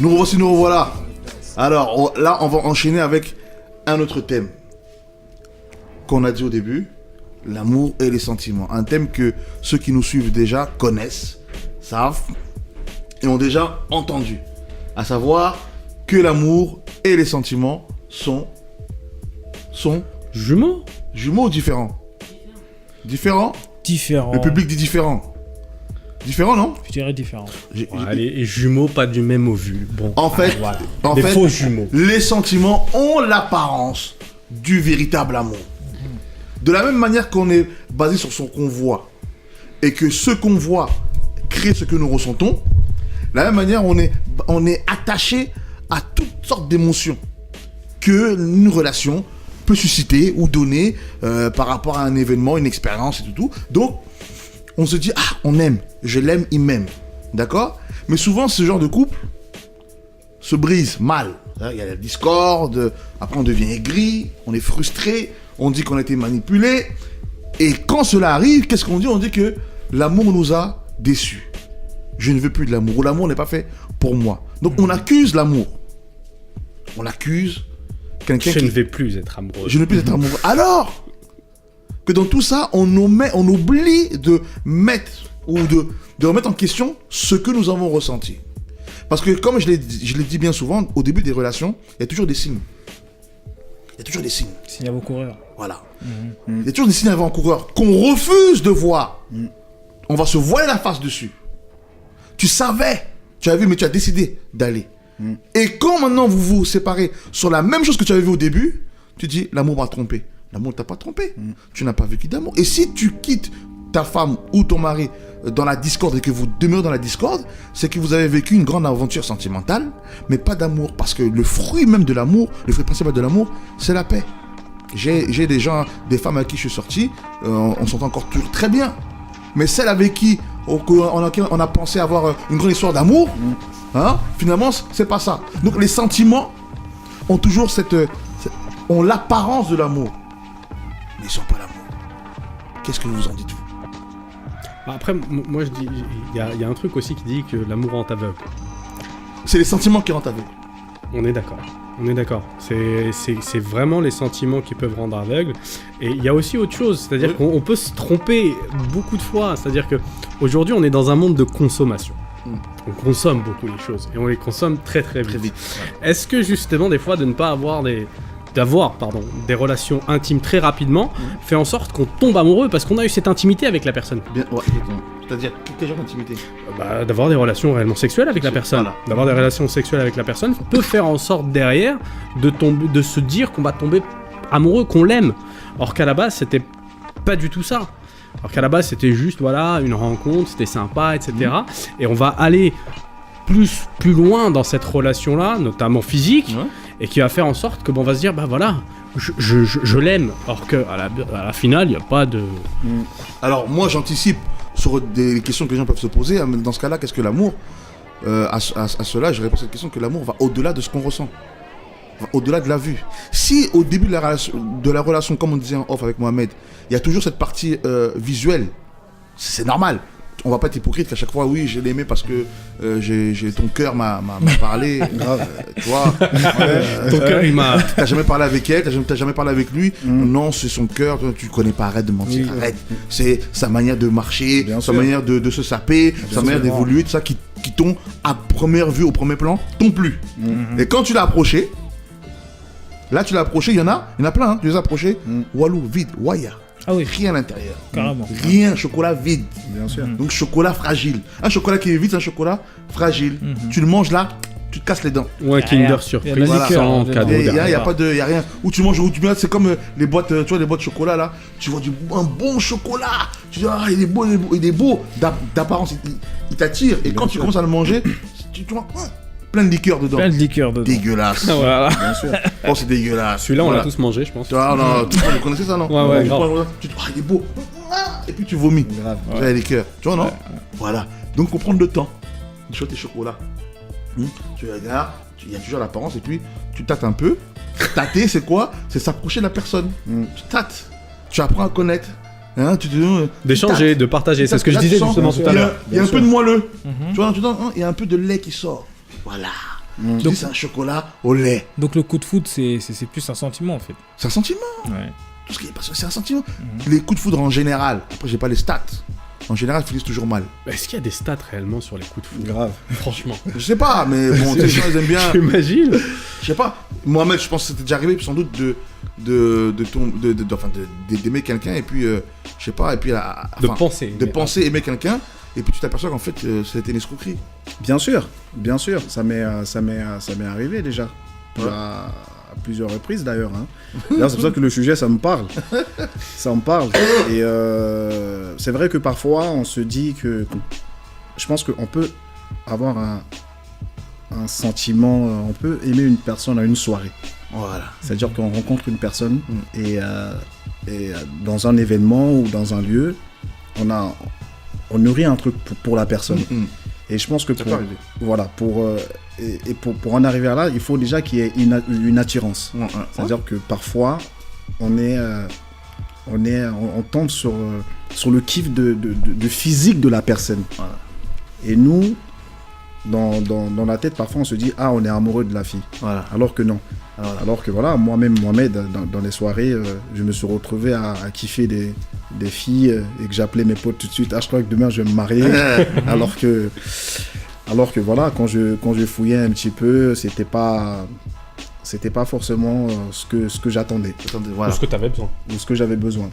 Nous revoilà. Alors là, on va enchaîner avec un autre thème qu'on a dit au début, l'amour et les sentiments. Un thème que ceux qui nous suivent déjà connaissent, savent et ont déjà entendu. À savoir que l'amour et les sentiments sont jumeaux ou différents? Différents. Le public dit différent. Différent, non? Je dirais différent. Allez, et jumeaux, pas du même ovule. Bon, en fait, des faux jumeaux. Les sentiments ont l'apparence du véritable amour. De la même manière qu'on est basé sur ce qu'on voit et que ce qu'on voit crée ce que nous ressentons, de la même manière on est attaché à toutes sortes d'émotions que une relation peut susciter ou donner par rapport à un événement, une expérience et tout. Donc, on se dit, on aime, je l'aime, il m'aime. D'accord? Mais souvent, ce genre de couple se brise mal. Il y a la discorde, après on devient aigri, on est frustré, on dit qu'on a été manipulé. Et quand cela arrive, qu'est-ce qu'on dit? On dit que l'amour nous a déçus. Je ne veux plus de l'amour, ou l'amour n'est pas fait pour moi. Donc on accuse l'amour. On accuse quelqu'un qui... Je ne vais plus être amoureux. Je ne veux plus être amoureux. Alors que dans tout ça, on oublie de mettre ou de remettre en question ce que nous avons ressenti. Parce que comme je l'ai dit bien souvent, au début des relations, il y a toujours des signes. Il y a toujours des signes. Signes avant-coureurs. Voilà. Il y a toujours des signes avant-coureurs qu'on refuse de voir. On va se voiler la face dessus. Tu savais, tu as vu, mais tu as décidé d'aller. Et quand maintenant vous vous séparez sur la même chose que tu avais vu au début, tu dis l'amour m'a trompé. L'amour ne t'a pas trompé. Tu n'as pas vécu d'amour. Et si tu quittes ta femme ou ton mari dans la discorde et que vous demeurez dans la discorde, c'est que vous avez vécu une grande aventure sentimentale, mais pas d'amour. Parce que le fruit même de l'amour, le fruit principal de l'amour, c'est la paix. J'ai des gens, des femmes avec qui je suis sorti, on s'entend encore toujours très bien. Mais celle avec qui on a pensé avoir une grande histoire d'amour, finalement, c'est pas ça. Donc les sentiments ont toujours ont l'apparence de l'amour, mais ils ne sont pas l'amour. Qu'est-ce que vous en dites, vous? Après, moi je dis, il y a un truc aussi qui dit que l'amour rend aveugle. C'est les sentiments qui rendent aveugle. On est d'accord. C'est vraiment les sentiments qui peuvent rendre aveugle. Et il y a aussi autre chose, c'est-à-dire qu'on peut se tromper beaucoup de fois. C'est-à-dire qu'aujourd'hui, on est dans un monde de consommation. On consomme beaucoup les choses et on les consomme très très vite. Est-ce que justement, des fois, de ne pas avoir d'avoir des relations intimes très rapidement fait en sorte qu'on tombe amoureux parce qu'on a eu cette intimité avec la personne? Bien, ouais, c'est-à-dire, quel genre d'intimité? D'avoir des relations réellement sexuelles avec la personne. Voilà. D'avoir des relations sexuelles avec la personne peut faire en sorte derrière de se dire qu'on va tomber amoureux, qu'on l'aime. Or qu'à la base, c'était pas du tout ça. Alors qu'à la base, c'était juste une rencontre, c'était sympa, etc. Et on va aller plus loin dans cette relation-là, notamment physique, et qui va faire en sorte que on va se dire, je l'aime. Or qu'à la finale, il n'y a pas de... Alors moi, j'anticipe sur des questions que les gens peuvent se poser. Dans ce cas-là, qu'est-ce que l'amour? À cela, je réponds à cette question que l'amour va au-delà de ce qu'on ressent. Au-delà de la vue. Si au début de la relation, comme on disait en off avec Mohamed, il y a toujours cette partie visuelle, c'est normal. On va pas être hypocrite qu'à chaque fois, oui, je l'aimais parce que ton cœur m'a parlé. Tu vois, ton cœur, il m'a... T'as jamais parlé avec elle, t'as jamais parlé avec lui. Non, c'est son cœur, tu connais pas, arrête de mentir, arrête. C'est sa manière de marcher, sa manière de se saper, sa manière d'évoluer, tout ça qui t'ont, à première vue, au premier plan, t'ont plu. Et quand tu l'as approché, il y en a plein, tu les as approchés, Walou, vide, Waya. Ah oui. Rien à l'intérieur. Carrément. Rien, chocolat vide. Bien sûr. Donc chocolat fragile. Un chocolat qui est vide, c'est un chocolat fragile. Tu le manges là, tu te casses les dents. Ouais, Kinder Surprise, sans cadeau. Il y a rien. Où tu manges, c'est comme les boîtes, tu vois, les boîtes de chocolat là. Tu vois un bon chocolat. Tu dis, il est beau. D'apparence, il t'attire. Et quand tu commences à le manger, tu vois, plein de liqueur dedans. Dégueulasse. Voilà. Bien sûr. Oh, c'est dégueulasse. Celui-là, on l'a tous mangé, je pense. Ah non, vous connaissez ça, non? Ouais, tu te dis, il est beau. Et puis tu vomis. Grave. La liqueur. Tu vois, non? Voilà. Donc, il faut prendre le temps de choisir tes chocolats. Tu regardes, il y a toujours l'apparence, et puis tu tâtes un peu. Tâter, c'est quoi? C'est s'approcher de la personne. Tu tâtes. Tu apprends à connaître. D'échanger, de partager. C'est ce que je disais justement tout à l'heure. Il y a un peu de moelleux. Tu vois, il y a un peu de lait qui sort. Voilà. Je dis, c'est un chocolat au lait. Donc le coup de foudre, c'est plus un sentiment en fait. C'est un sentiment. Ouais. Tout ce qui est passion, c'est un sentiment. Les coups de foudre en général, après, j'ai pas les stats. En général, ils finissent toujours mal. Est-ce qu'il y a des stats réellement sur les coups de foudre? Grave. Franchement. Je sais pas, mais bon, les gens, ils aiment bien. J'imagine. Je sais pas. Mohamed, je pense que c'était déjà arrivé, sans doute, d'aimer quelqu'un, et puis, je sais pas, et puis, De penser. de penser aimer quelqu'un, et puis tu t'aperçois qu'en fait, c'était une escroquerie. Bien sûr, ça m'est arrivé déjà. À plusieurs reprises d'ailleurs. Hein. D'ailleurs, c'est pour ça que le sujet, ça me parle. Ça me parle. Et c'est vrai que parfois, on se dit que... Je pense qu'on peut avoir un sentiment... On peut aimer une personne à une soirée. Voilà. C'est-à-dire qu'on rencontre une personne et dans un événement ou dans un lieu, on nourrit un truc pour la personne. Et je pense que pour en arriver à là, il faut déjà qu'il y ait une attirance. C'est-à-dire que parfois, on tombe sur le kiff de physique de la personne. Voilà. Et nous, dans la tête, parfois, on se dit « Ah, on est amoureux de la fille. » Voilà. Alors que non. Alors que voilà, moi-même, Mohamed, dans les soirées, je me suis retrouvé à kiffer des filles et que j'appelais mes potes tout de suite. Ah, je crois que demain, je vais me marier. alors que voilà, quand je fouillais un petit peu, c'était pas forcément ce que j'attendais. Voilà. Ou ce que tu avais besoin. Ou ce que j'avais besoin.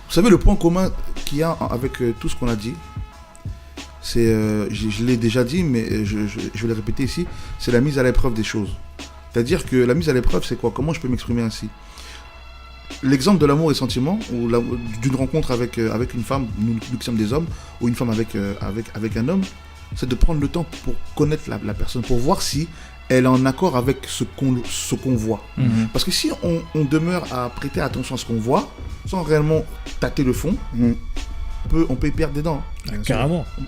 Vous savez, le point commun qu'il y a avec tout ce qu'on a dit, c'est, je l'ai déjà dit, mais je vais le répéter ici, c'est la mise à l'épreuve des choses. C'est-à-dire que la mise à l'épreuve, c'est quoi? Comment je peux m'exprimer ainsi? L'exemple de l'amour et sentiment, ou d'une rencontre avec une femme, nous qui sommes des hommes, ou une femme avec un homme, c'est de prendre le temps pour connaître la personne, pour voir si elle est en accord avec ce qu'on voit. Parce que si on demeure à prêter attention à ce qu'on voit, sans réellement tâter le fond, on peut y perdre des dents. Carrément. On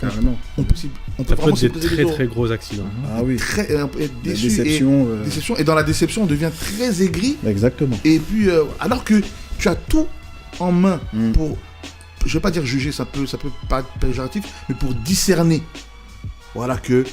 peut Ça peut vraiment être des se très très gros accidents. Ah oui. être déçu. Déception. Et dans la déception, on devient très aigri. Exactement. Et puis, alors que tu as tout en main pour, je vais pas dire juger, ça peut pas être péjoratif, mais pour discerner. Voilà que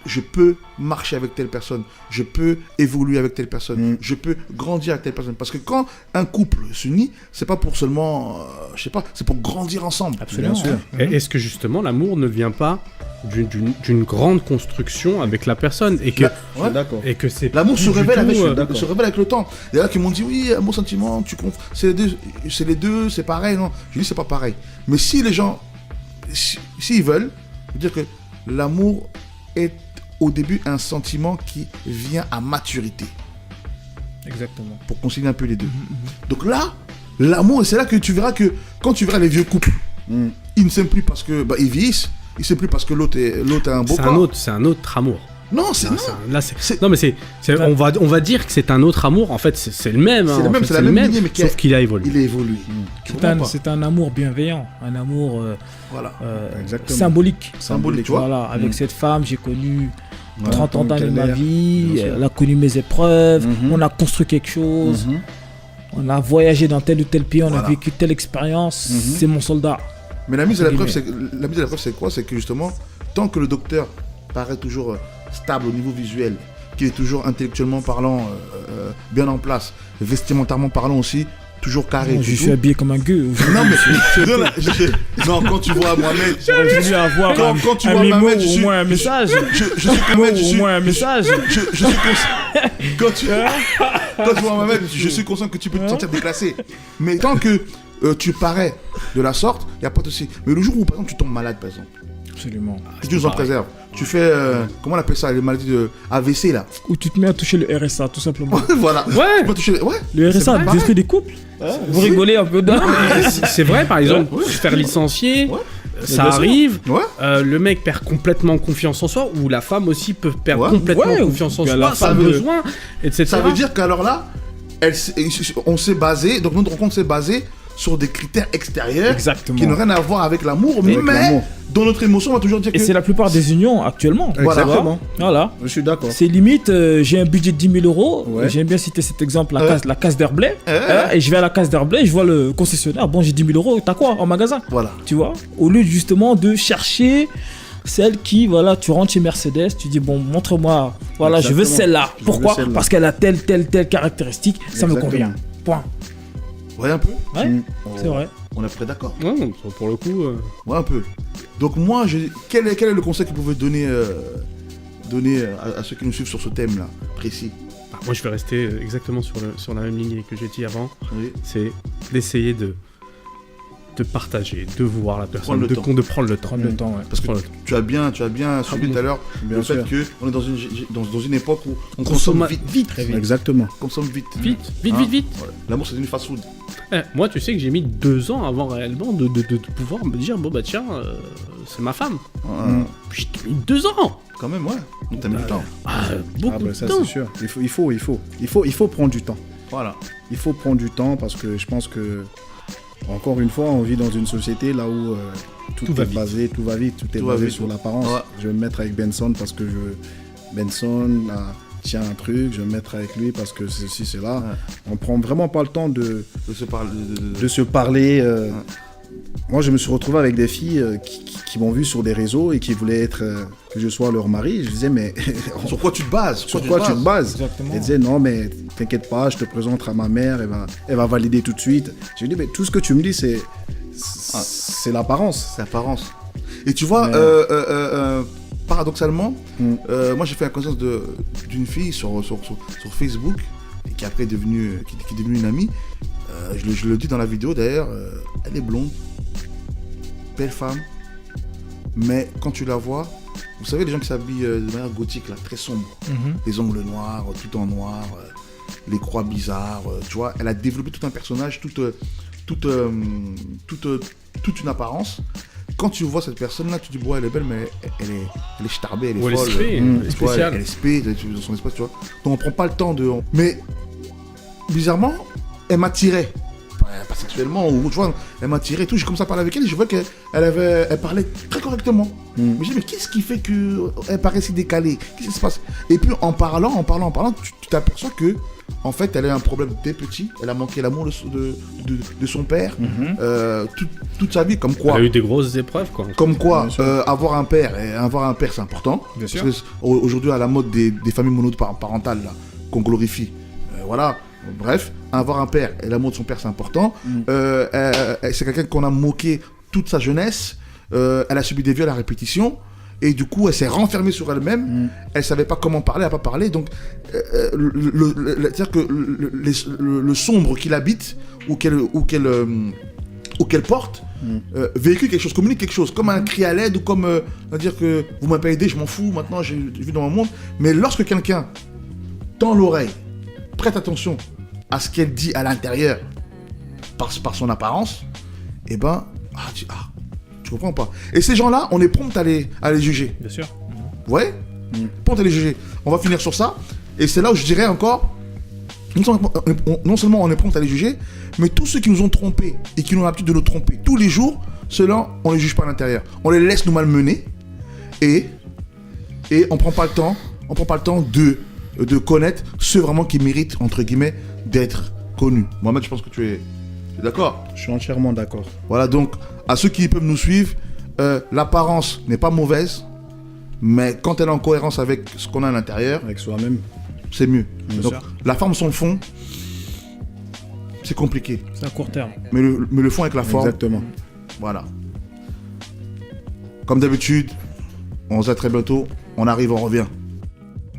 je peux marcher avec telle personne, je peux évoluer avec telle personne, je peux grandir avec telle personne. Parce que quand un couple s'unit, c'est pas pour seulement, je sais pas, c'est pour grandir ensemble. Absolument. Bien sûr. Et est-ce que justement l'amour ne vient pas d'une grande construction avec la personne et que, Ouais. D'accord. et que c'est L'amour se plus du révèle tout, se révèle avec le temps. Il y en a qui m'ont dit oui, amour, sentiment, c'est les deux, c'est pareil. Non, je dis c'est pas pareil. Mais si les gens, s'ils veulent, je veux dire que l'amour est au début un sentiment qui vient à maturité. Exactement. Pour concilier un peu les deux. Donc là, l'amour, c'est là que tu verras que quand tu verras les vieux couples, ils ne s'aiment plus parce que ils vieillissent, ils ne s'aiment plus parce que l'autre a un beau corps. c'est un autre amour. Non, c'est non. Non, mais on va dire que c'est un autre amour. En fait, c'est le même. C'est le même, c'est la même lignée, mais sauf qu'il a évolué. Il a évolué. C'est un amour bienveillant, un amour Voilà. Exactement. symbolique. Symbolique, tu vois. Voilà, avec cette femme, j'ai connu 30 ans tant dans qu'elle ma est, vie, bien sûr. elle a connu mes épreuves, Mhm. on a construit quelque chose, Mhm. on a voyagé dans tel ou tel pays, on Voilà. a vécu telle expérience, Mhm. c'est mon soldat. Mais la mise à l'épreuve, c'est quoi? C'est que justement, tant que le docteur paraît toujours stable au niveau visuel, qu'il est toujours intellectuellement parlant bien en place, vestimentairement parlant aussi, toujours carré. Non, et je tout. suis habillé comme un gueux. Non, mais non, quand tu vois Mohamed, J'aurais voulu avoir quand tu un vois mémo Mohamed, ou au moins un message. je suis Mohamed, Au moins un message. je suis conscient. Quand tu vois Mohamed, je suis conscient que tu peux te sentir déclassé. Mais tant que tu parais de la sorte, il n'y a pas de souci. Mais le jour où, par exemple, tu tombes malade, par exemple, Absolument. que Dieu nous en préserve, tu fais, comment on appelle ça, les maladies de AVC, là. Ou tu te mets à toucher le RSA, tout simplement. Voilà. Ouais. Tu peux toucher, ouais. Le C'est RSA, vrai. l'esprit des couples. Vous rigolez un peu dedans. C'est vrai, par exemple, se faire licencier, Ouais. ça bien sûr. arrive. Ouais. Le mec perd complètement confiance en soi, ou la femme aussi peut perdre Ouais. complètement Ouais, confiance en ou soi, la pas femme, besoin, etc. Ça veut dire qu'alors là, on s'est basé, donc notre rencontre s'est basée sur des critères extérieurs Exactement. qui n'ont rien à voir avec l'amour, Avec mais l'amour. dans notre émotion, on va toujours dire Et que c'est la plupart des unions actuellement. Voilà. Exactement. Voilà. Je suis d'accord. C'est limite, j'ai un budget de 10 000 euros. Ouais. J'aime bien citer cet exemple, Ouais. la case d'Herblay. Et je vais à la case d'Herblay, je vois le concessionnaire. Bon, j'ai 10 000 euros, t'as quoi en magasin? voilà. Tu vois? Au lieu justement de chercher celle qui, voilà, tu rentres chez Mercedes, tu dis, bon, montre-moi, voilà, je veux Exactement. celle-là. Je veux Pourquoi? celle-là. Parce qu'elle a telle caractéristique, ça me Exactement. convient. Point. Ouais, un peu. Ouais, Mm. c'est vrai. On est prêt d'accord. Ouais, pour le coup. Ouais, un peu. Donc moi, quel est le conseil que vous pouvez donner, à ceux qui nous suivent sur ce thème-là, précis? Moi, je vais rester exactement sur la même ligne que j'ai dit avant. Oui. C'est d'essayer de partager, de voir la personne, Prendre le temps. de prendre le temps. Prendre le temps, ouais. Parce que Prendre le tu as bien souligné tout à l'heure Bien le sûr. fait qu'on est dans une époque où on consomme vite. très vite. Exactement. Consomme vite. Vite. Hein? Vite. Ouais. L'amour, c'est devenu fast-food. Moi, tu sais que j'ai mis 2 ans avant réellement de pouvoir me dire, bon bah tiens, c'est ma femme. J'ai mis 2 ans. Quand même, ouais. Donc t'as mis du temps. Beaucoup bah, de ça temps. c'est sûr. Il faut prendre du temps. Voilà. Il faut prendre du temps parce que je pense que, encore une fois, on vit dans une société là où tout va est vite. basé, tout va vite, tout est Tout va basé vite. sur l'apparence. Ouais. Je vais me mettre avec Benson parce que Benson tient un truc, je vais me mettre avec lui parce que ceci, c'est là. Ouais. On prend vraiment pas le temps de De se parler. se parler. Moi, je me suis retrouvé avec des filles qui m'ont vu sur des réseaux et qui voulaient être que je sois leur mari. Je disais, mais Sur quoi tu te bases? sur quoi tu te bases? Exactement. Elle disait, non, mais t'inquiète pas, je te présente à ma mère, elle va valider tout de suite. J'ai dit, mais tout ce que tu me dis, c'est l'apparence. C'est l'apparence. Et tu vois, Mais- paradoxalement, Mm. moi j'ai fait la connaissance d'une fille sur Facebook et qui après est devenue une amie. Je le dis dans la vidéo d'ailleurs, elle est blonde, belle femme, mais quand tu la vois, vous savez les gens qui s'habillent de manière gothique là, très sombre, les ongles noirs, tout en noir, les croix bizarres, tu vois, elle a développé tout un personnage, toute une apparence. Quand tu vois cette personne-là, tu te dis, bon, elle est belle, mais elle est starbée, elle est Ou elle est folle. spé, elle est Ouais, spéciale. elle est spé, dans son espace, tu vois. Donc on prend pas le temps de... Mais, bizarrement, elle m'attirait. Pas sexuellement, ou tu vois, elle m'attirait et tout. J'ai commencé à parler avec elle et je vois qu'elle parlait très correctement. Mais je dis, mais qu'est-ce qui fait qu'elle paraît si décalée? Qu'est-ce qui se passe? Et puis en parlant, tu t'aperçois que, en fait, elle a un problème dès petit. Elle a manqué l'amour de son père toute sa vie, comme quoi. Elle a eu des grosses épreuves, quoi. Comme quoi, Bien sûr. avoir un père, c'est important. Bien sûr. Parce que aujourd'hui, à la mode des familles monoparentales, là, qu'on glorifie. Voilà. Bref, avoir un père et l'amour de son père, c'est important. C'est quelqu'un qu'on a moqué toute sa jeunesse. Elle a subi des viols à répétition. Et du coup, elle s'est renfermée sur elle-même. Elle savait pas comment parler, elle n'a pas parlé. Donc, c'est-à-dire que le sombre qu'il habite ou qu'elle porte, véhicule quelque chose, communique quelque chose, comme un cri à l'aide ou comme dire que vous m'avez pas aidé, je m'en fous, maintenant j'ai vu dans mon monde. Mais lorsque quelqu'un tend l'oreille, prête attention à ce qu'elle dit à l'intérieur par son apparence, eh ben, tu comprends pas. Et ces gens-là, on est prompt à les juger. Bien sûr. Vous voyez Prompt à les juger. On va finir sur ça. Et c'est là où je dirais encore, non seulement on est prompt à les juger, mais tous ceux qui nous ont trompés et qui ont l'habitude de nous tromper tous les jours, ceux-là, on les juge pas à l'intérieur. On les laisse nous malmener et on prend pas le temps de connaître ceux vraiment qui méritent, entre guillemets, d'être connus. Mohamed, je pense que tu es d'accord. Je suis entièrement d'accord. Voilà, donc, à ceux qui peuvent nous suivre, l'apparence n'est pas mauvaise, mais quand elle est en cohérence avec ce qu'on a à l'intérieur, Avec soi-même. c'est mieux. Bien Donc, sûr. la forme sans le fond, c'est compliqué. C'est à court terme. Mais le fond avec la forme, Exactement. voilà. Comme d'habitude, on se dit à très bientôt. On arrive, on revient.